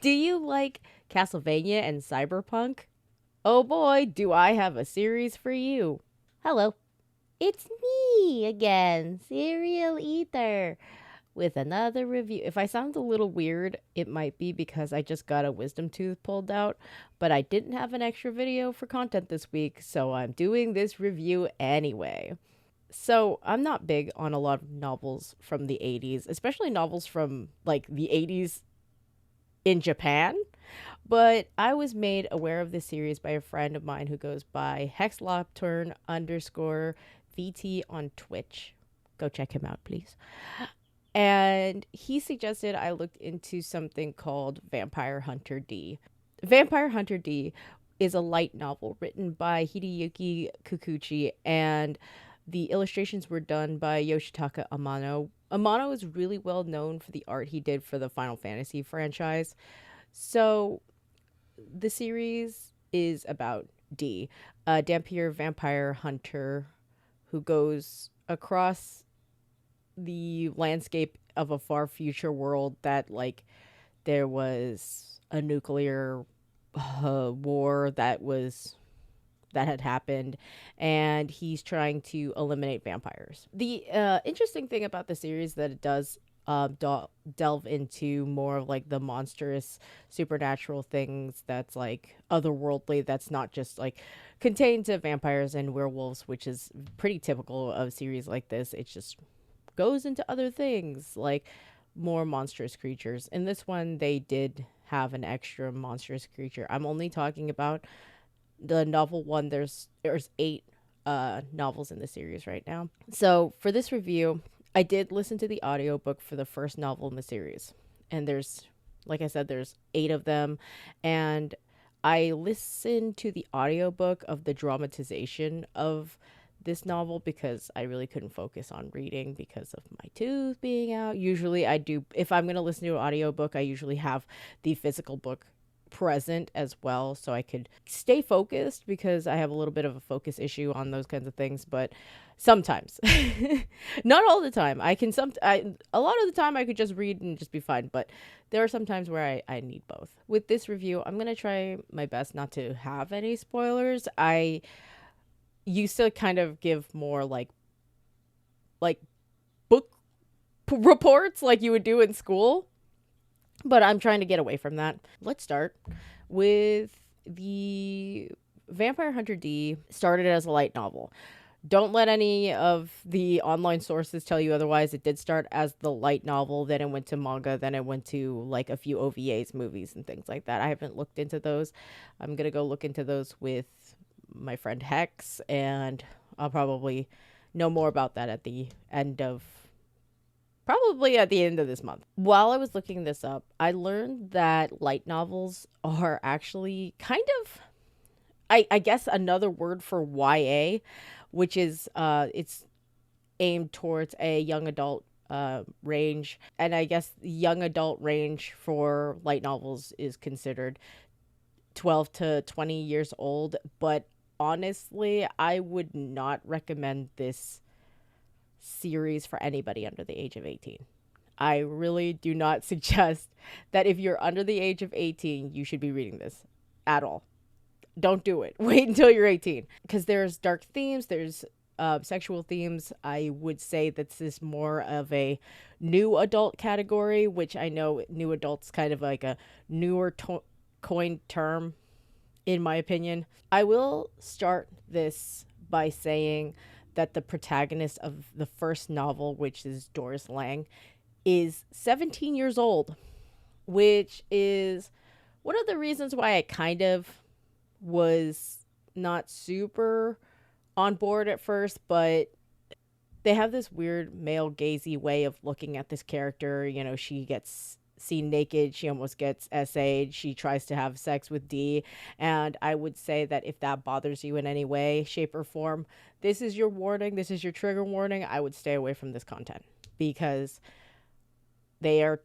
Do you like Castlevania and Cyberpunk? Oh boy, do I have a series for you. Hello, it's me again, Serial Ether, with another review. If I sound a little weird, it might be because I just got a wisdom tooth pulled out, but I didn't have an extra video for content this week, so I'm doing this review anyway. So, I'm not big on a lot of novels from the 80s, especially novels from like the 80s in Japan. But I was made aware of this series by a friend of mine who goes by hexlopturn underscore VT on Twitch. Go check him out, please. And he suggested I looked into something called Vampire Hunter D. Vampire Hunter D is a light novel written by Hideyuki Kikuchi, and the illustrations were done by Yoshitaka Amano. Amano is really well known for the art he did for the Final Fantasy franchise. So the series is about D, a Dampier vampire hunter who goes across the landscape of a far future world that, like, there was a nuclear war that had happened, and he's trying to eliminate vampires. The interesting thing about the series that it does delve into more of like the monstrous supernatural things that's like otherworldly, that's not just like contained to vampires and werewolves, which is pretty typical of series like this. It just goes into other things like more monstrous creatures. In this one, they did have an extra monstrous creature. I'm only talking about the novel one. There's 8 novels in the series right now. So for this review, I did listen to the audiobook for the first novel in the series. And there's, like I said, there's 8 of them. And I listened to the audiobook of the dramatization of this novel because I really couldn't focus on reading because of my tooth being out. Usually I do, if I'm going to listen to an audiobook, I usually have the physical book present as well so I could stay focused, because I have a little bit of a focus issue on those kinds of things. But sometimes, not all the time, a lot of the time I could just read and just be fine, but there are some times where I need both. With this review, I'm going to try my best not to have any spoilers. I used to kind of give more like book reports like you would do in school, but I'm trying to get away from that. Let's start with the Vampire Hunter D. Started as a light novel. Don't let any of the online sources tell you otherwise. It did start as the light novel, then it went to manga, then it went to like a few OVAs, movies, and things like that. I haven't looked into those. I'm going to go look into those with my friend Hex, and I'll probably know more about that at the end of this month. While I was looking this up, I learned that light novels are actually kind of, I guess, another word for YA, which is it's aimed towards a young adult range. And I guess the young adult range for light novels is considered 12 to 20 years old. But honestly, I would not recommend this series for anybody under the age of 18. I really do not suggest that if you're under the age of 18, you should be reading this at all. Don't do it. Wait until you're 18, because there's dark themes, there's sexual themes. I would say that this is more of a new adult category, which I know new adult's kind of like a newer coined term, in my opinion. I will start this by saying that the protagonist of the first novel, which is Doris Lang, is 17 years old, which is one of the reasons why I kind of was not super on board at first. But they have this weird male gazy way of looking at this character. You know, she gets seen naked, she almost gets SA'd, she tries to have sex with D. And I would say that if that bothers you in any way, shape, or form, this is your warning, this is your trigger warning. I would stay away from this content, because they are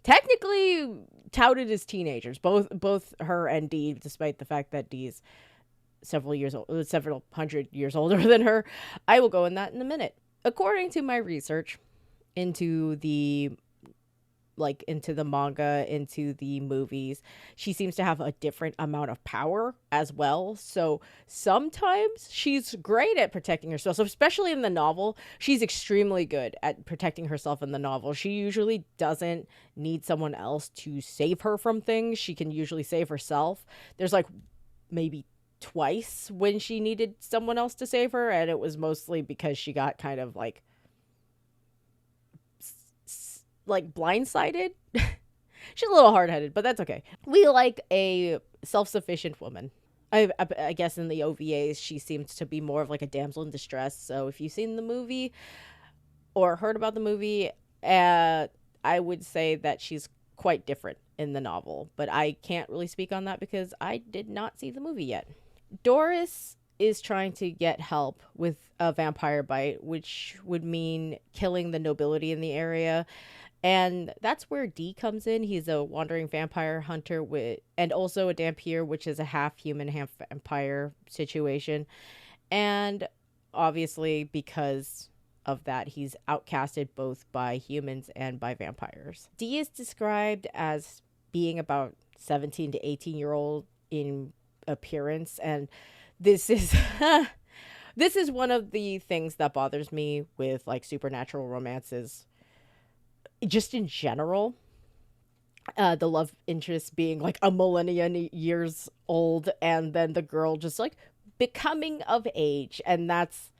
technically touted as teenagers, both her and D, despite the fact that D is several hundred years older than her. I will go in that in a minute. According to my research into the like into the manga, into the movies, she seems to have a different amount of power as well. So sometimes she's great at protecting herself. So especially in the novel, she's extremely good at protecting herself in the novel. She usually doesn't need someone else to save her from things. She can usually save herself. There's like maybe twice when she needed someone else to save her, and it was mostly because she got kind of like blindsided. She's a little hard-headed, but that's okay. We like a self-sufficient woman. I guess in the OVAs she seems to be more of like a damsel in distress. So if you've seen the movie or heard about the movie, I would say that she's quite different in the novel, but I can't really speak on that because I did not see the movie yet. Doris is trying to get help with a vampire bite, which would mean killing the nobility in the area. And that's where D comes in. He's a wandering vampire hunter with, and also a Dampier, which is a half human, half vampire situation. And obviously, because of that, he's outcasted both by humans and by vampires. D is described as being about 17 to 18-year-old in appearance, and this is this is one of the things that bothers me with like supernatural romances just in general. The love interest being like a millennium years old, and then the girl just like becoming of age, and that's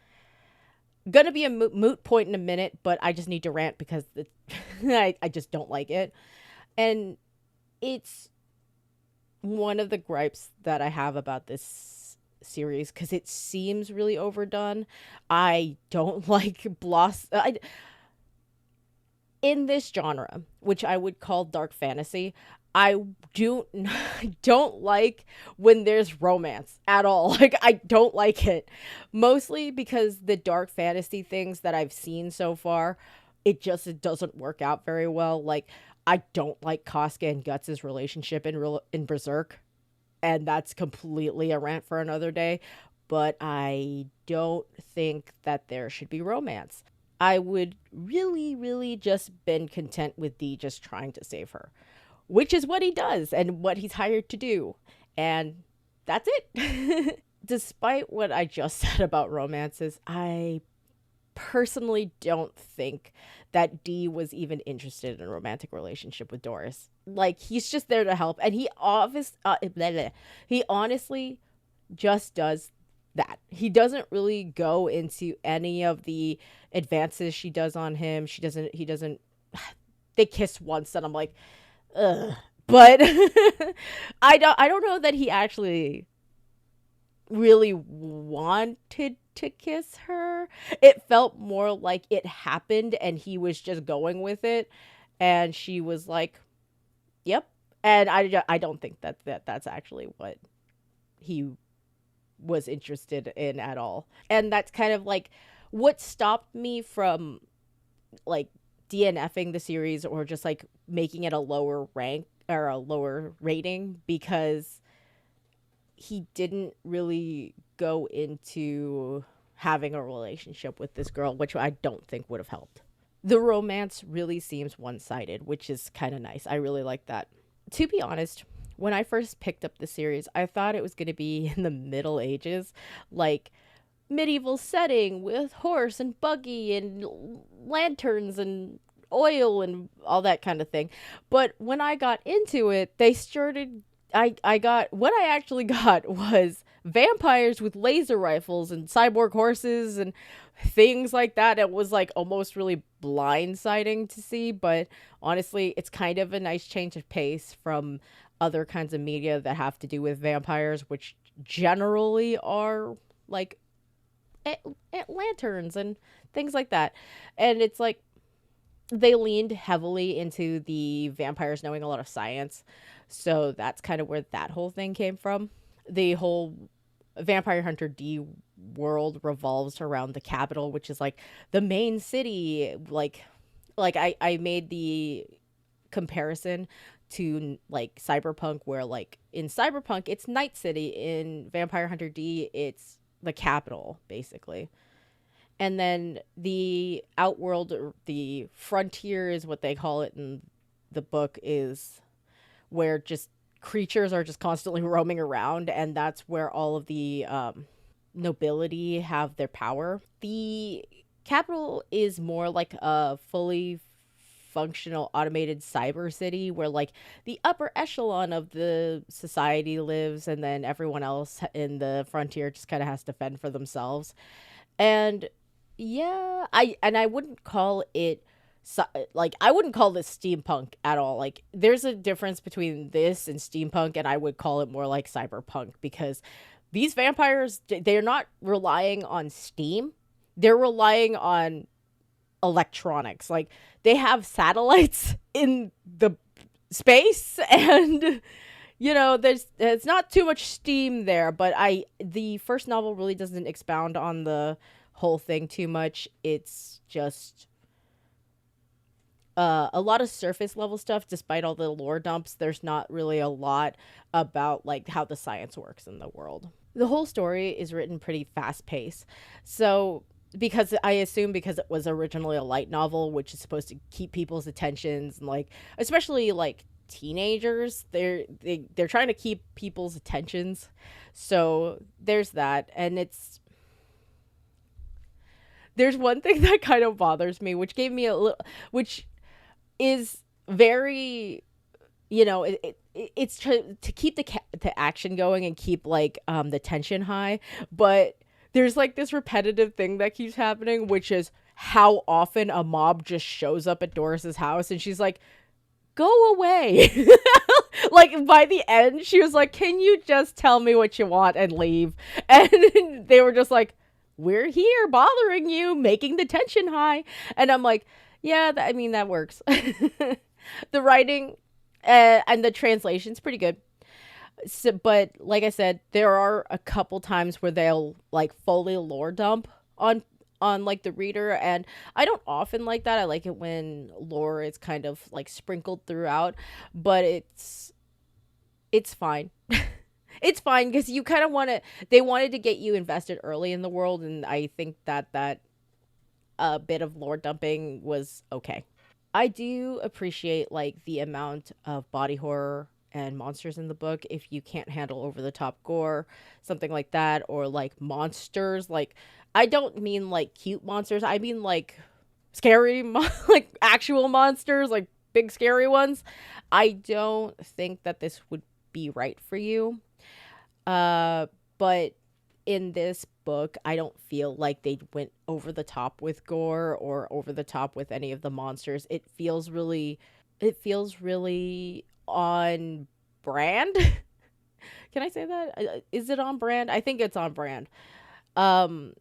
gonna be a moot point in a minute, but I just need to rant because I just don't like it. And it's one of the gripes that I have about this series because it seems really overdone. I don't like in this genre, which I would call dark fantasy. I don't like when there's romance at all. Like I don't like it. Mostly because the dark fantasy things that I've seen so far, it doesn't work out very well. Like I don't like Casca and Guts' relationship in Berserk, and that's completely a rant for another day, but I don't think that there should be romance. I would really, really just been content with D just trying to save her, which is what he does and what he's hired to do. And that's it. Despite what I just said about romances, I personally don't think that D was even interested in a romantic relationship with Doris. Like he's just there to help, and he honestly just does that. He doesn't really go into any of the advances she does on him. He doesn't they kiss once and I'm like, ugh. But I don't know that he actually really wanted to kiss her. It felt more like it happened and he was just going with it, and she was like, "Yep." And I don't think that's actually what he was interested in at all. And that's kind of like what stopped me from like DNFing the series or just like making it a lower rank or a lower rating, because he didn't really go into having a relationship with this girl, which I don't think would have helped. The romance really seems one-sided, which is kind of nice. I really like that. To be honest, when I first picked up the series, I thought it was going to be in the Middle Ages, like medieval setting with horse and buggy and lanterns and oil and all that kind of thing. But when I got into it, they started I got what I actually got was vampires with laser rifles and cyborg horses and things like that. It was like almost really blindsiding to see, but honestly, it's kind of a nice change of pace from other kinds of media that have to do with vampires, which generally are like lanterns and things like that. And it's like they leaned heavily into the vampires knowing a lot of science. So that's kind of where that whole thing came from. The whole Vampire Hunter D world revolves around the capital, which is like the main city. I made the comparison to like Cyberpunk, where like in Cyberpunk it's Night City, in Vampire Hunter D it's the capital basically. And then the outworld, or the frontier is what they call it in the book is where just creatures are just constantly roaming around, and that's where all of the nobility have their power. The capital is more like a fully functional automated cyber city where like the upper echelon of the society lives, and then everyone else in the frontier just kind of has to fend for themselves. And yeah, I wouldn't call it like I wouldn't call this steampunk at all. Like there's a difference between this and steampunk, and I would call it more like cyberpunk because these vampires, they're not relying on steam. They're relying on electronics. Like they have satellites in the space and there's not too much steam there, but the first novel really doesn't expound on the whole thing too much. It's just a lot of surface level stuff. Despite all the lore dumps, there's not really a lot about like how the science works in the world. The whole story is written pretty fast paced. So because I assume because it was originally a light novel, which is supposed to keep people's attentions, and like especially like teenagers, they're trying to keep people's attentions. So there's that, and there's one thing that kind of bothers me, which gave me a little, which is very, it's to keep the action going and keep like the tension high, but there's like this repetitive thing that keeps happening, which is how often a mob just shows up at Doris's house and she's like, go away. Like by the end she was like, can you just tell me what you want and leave? And they were just like, we're here bothering you, making the tension high. And I'm like, yeah, I mean that works. The writing and the translation's pretty good. So, but like I said, there are a couple times where they'll like fully lore dump on like the reader, and I don't often like that. I like it when lore is kind of like sprinkled throughout, but it's fine. It's fine because you kind of they wanted to get you invested early in the world, and I think that bit of lore dumping was okay. I do appreciate like the amount of body horror and monsters in the book. If you can't handle over the top gore, something like that, or like monsters, like I don't mean like cute monsters, I mean like scary like actual monsters, like big scary ones. I don't think that this would be right for you. But in this book, I don't feel like they went over the top with gore or over the top with any of the monsters. It feels really on brand. Can I say that? Is it on brand? I think it's on brand. Um,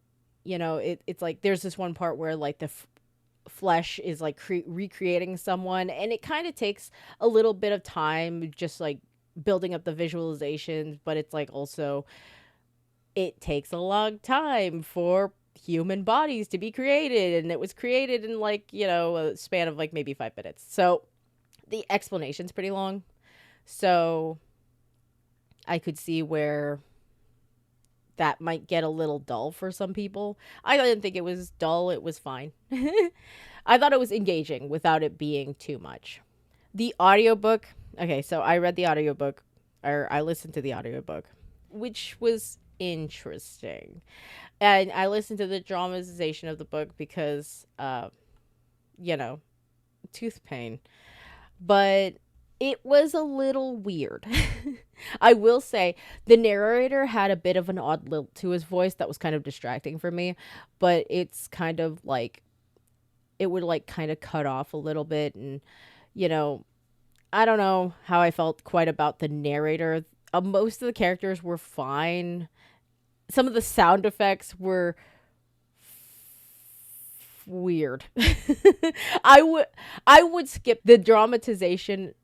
it's like there's this one part where like the flesh is like recreating someone, and it kind of takes a little bit of time, just like building up the visualizations, but it's like also it takes a long time for human bodies to be created, and it was created in like a span of like maybe 5 minutes, so the explanation's pretty long. So I could see where that might get a little dull for some people. I didn't think it was dull, it was fine. I thought it was engaging without it being too much. The audiobook, okay, so I read the audiobook, or I listened to the audiobook, which was interesting. And I listened to the dramatization of the book because, you know, tooth pain. But it was a little weird. I will say the narrator had a bit of an odd lilt to his voice that was kind of distracting for me, but it's kind of like it would like kind of cut off a little bit, and you know, I don't know how I felt quite about the narrator. Most of the characters were fine. Some of the sound effects were weird. I would skip the dramatization.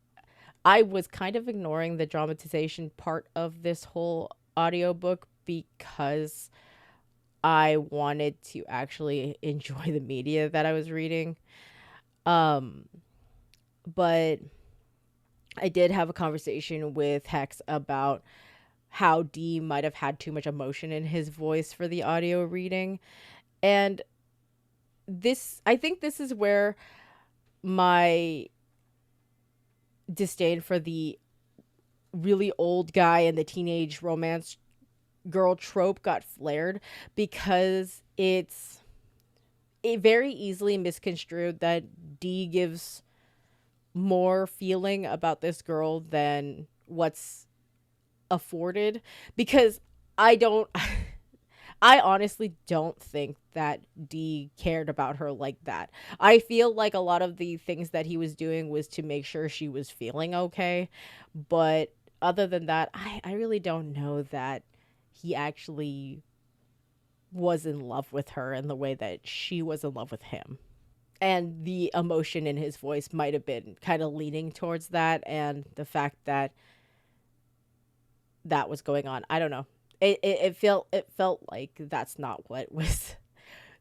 I was kind of ignoring the dramatization part of this whole audiobook because I wanted to actually enjoy the media that I was reading. Um, but I did have a conversation with Hex about how Dee might have had too much emotion in his voice for the audio reading. And I think this is where my disdain for the really old guy and the teenage romance girl trope got flared because it very easily misconstrued that D gives more feeling about this girl than what's afforded, because I don't I honestly don't think that D cared about her like that. I feel like a lot of the things that he was doing was to make sure she was feeling okay, but other than that, I really don't know that he actually was in love with her in the way that she was in love with him. And the emotion in his voice might have been kind of leaning towards that, and the fact that that was going on. I don't know. It felt like that's not what was.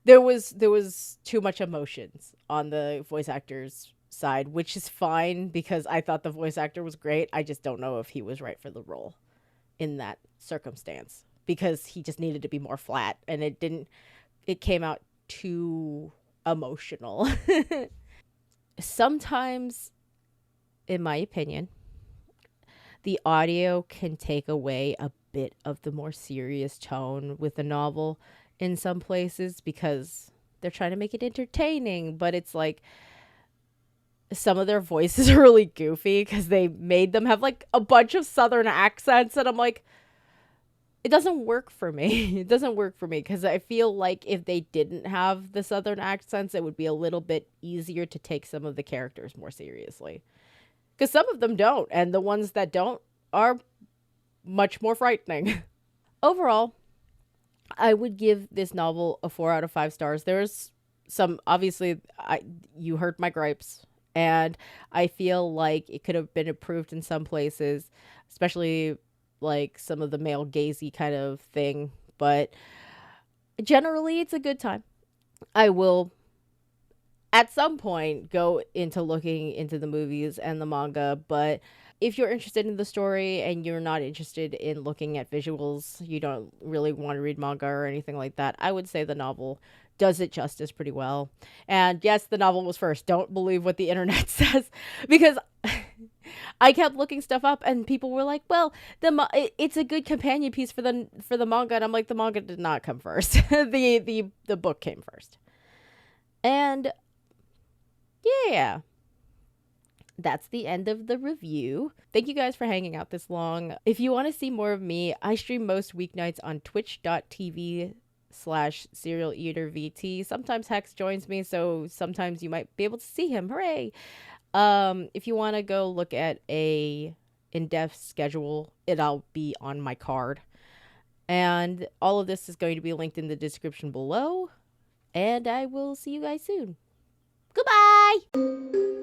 There was too much emotions on the voice actor's side, which is fine because I thought the voice actor was great. I just don't know if he was right for the role in that circumstance, because he just needed to be more flat, and it didn't. It came out too emotional. Sometimes, in my opinion, the audio can take away a bit of the more serious tone with the novel in some places, because they're trying to make it entertaining, but it's like some of their voices are really goofy because they made them have like a bunch of southern accents, and I'm like, it doesn't work for me. It doesn't work for me because I feel like if they didn't have the southern accents, it would be a little bit easier to take some of the characters more seriously, because some of them don't, and the ones that don't are much more frightening. Overall, I would give this novel a 4 out of 5 stars. There's some, obviously, you heard my gripes, and I feel like it could have been improved in some places, especially like some of the male gazy kind of thing. But generally, it's a good time. I will at some point go into looking into the movies and the manga, but if you're interested in the story and you're not interested in looking at visuals, you don't really want to read manga or anything like that, I would say the novel does it justice pretty well. And yes, the novel was first. Don't believe what the internet says, because I kept looking stuff up and people were like, "Well, it's a good companion piece for the manga." And I'm like, "The manga did not come first. The book came first." And yeah, that's the end of the review. Thank you guys for hanging out this long. If you want to see more of me, I stream most weeknights on twitch.tv/serial eater VT. Sometimes Hex joins me, so sometimes you might be able to see him. Hooray! If you want to go look at a in-depth schedule, it'll be on my card. And all of this is going to be linked in the description below. And I will see you guys soon. Goodbye!